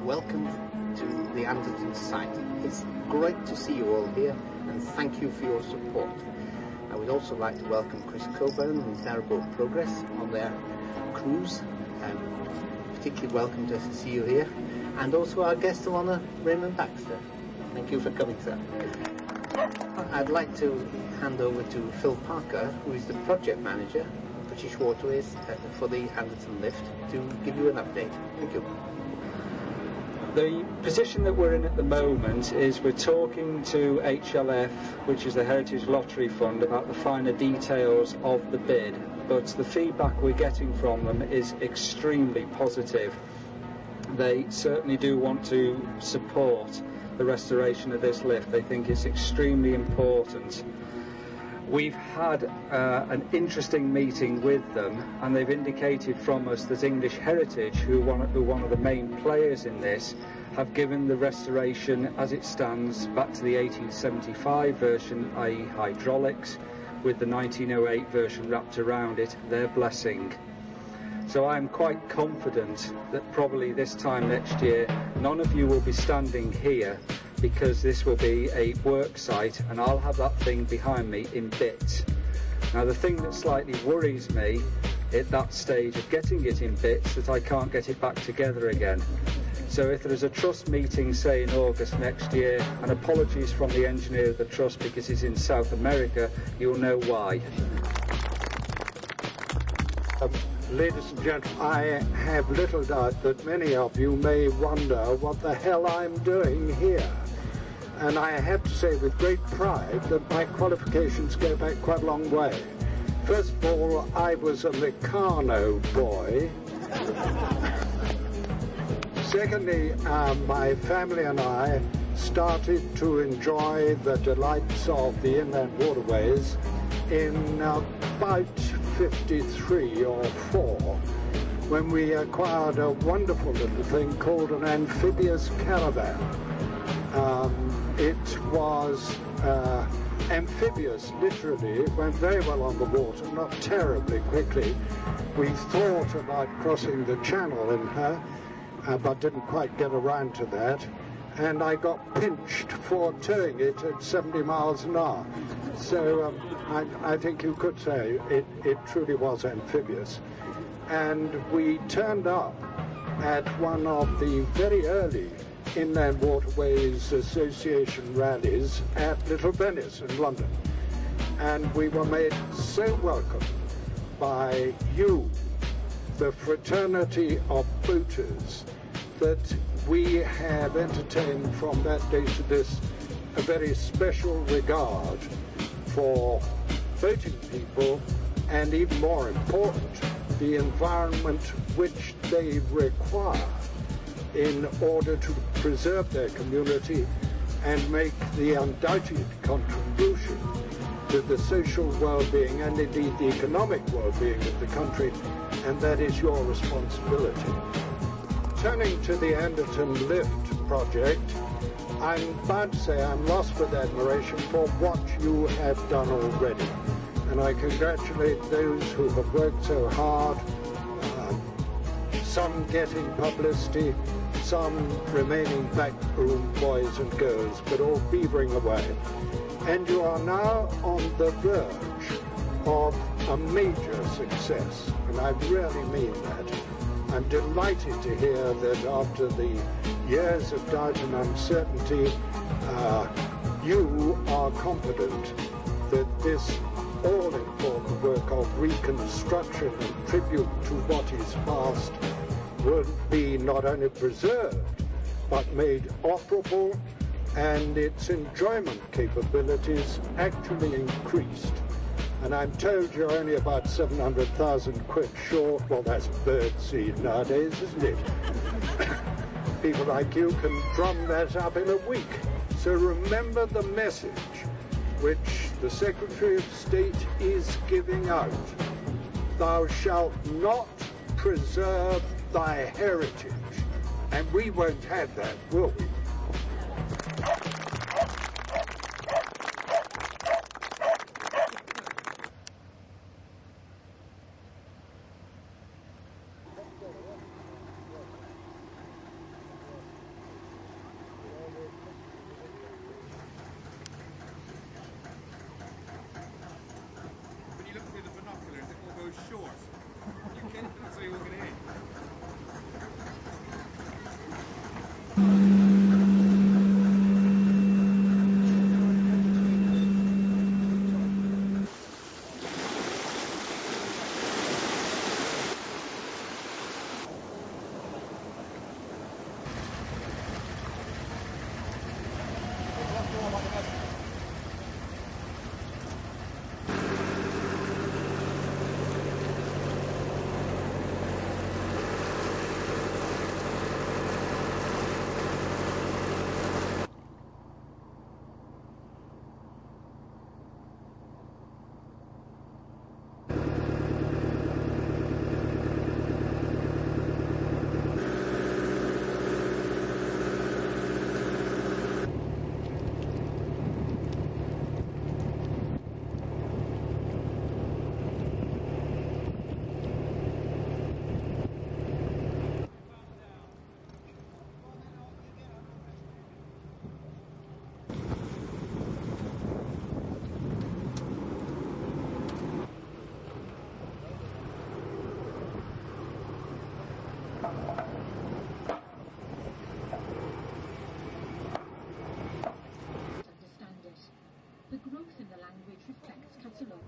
welcome to the Anderton site. It's great to see you all here, and thank you for your support. I would also like to welcome Chris Coburn and Narrowboat Progress on their cruise. Particularly welcome to see you here, and also our guest of honour, Raymond Baxter. Thank you for coming, sir. I'd like to hand over to Phil Parker, who is the project manager of British Waterways for the Anderton lift, to give you an update. Thank you. The position that we're in at the moment is we're talking to HLF, which is the Heritage Lottery Fund, about the finer details of the bid, but the feedback we're getting from them is extremely positive. They certainly do want to support the restoration of this lift. They think it's extremely important. We've had an interesting meeting with them, and they've indicated from us that English Heritage, who are one of the main players in this, have given the restoration as it stands back to the 1875 version, i.e. hydraulics, with the 1908 version wrapped around it, their blessing. So I'm quite confident that probably this time next year none of you will be standing here, because this will be a work site and I'll have that thing behind me in bits. Now the thing that slightly worries me at that stage of getting it in bits, that I can't get it back together again. So if there is a trust meeting, say in August next year, and apologies from the engineer of the trust because he's in South America, you'll know why. Ladies and gentlemen, I have little doubt that many of you may wonder what the hell I'm doing here. And I have to say with great pride that my qualifications go back quite a long way. First of all, I was a Meccano boy. Secondly, my family and I started to enjoy the delights of the inland waterways in about 53 or 4, when we acquired a wonderful little thing called an amphibious caravan. It was amphibious, literally. It went very well on the water, not terribly quickly. We thought about crossing the channel in her, but didn't quite get around to that. And I got pinched for towing it at 70 miles an hour. So I think you could say it truly was amphibious. And we turned up at one of the very early Inland Waterways Association rallies at Little Venice in London. And we were made so welcome by you, the fraternity of boaters, that we have entertained from that day to this a very special regard for boating people, and even more important, the environment which they require in order to preserve their community and make the undoubted contribution to the social well-being and indeed the economic well-being of the country, and that is your responsibility. Turning to the Anderton Lift project, I'm bound to say I'm lost with admiration for what you have done already. And I congratulate those who have worked so hard, some getting publicity, some remaining backroom boys and girls, but all beavering away. And you are now on the verge of a major success, and I really mean that. I'm delighted to hear that after the years of doubt and uncertainty, you are confident that this all-important work of reconstruction and tribute to what is past will be not only preserved, but made operable, and its enjoyment capabilities actually increased. And I'm told you're only about 700,000 quid short. Well, that's birdseed nowadays, isn't it? People like you can drum that up in a week. So remember the message which the Secretary of State is giving out. Thou shalt not preserve thy heritage. And we won't have that, will we? the language reflects Catalan.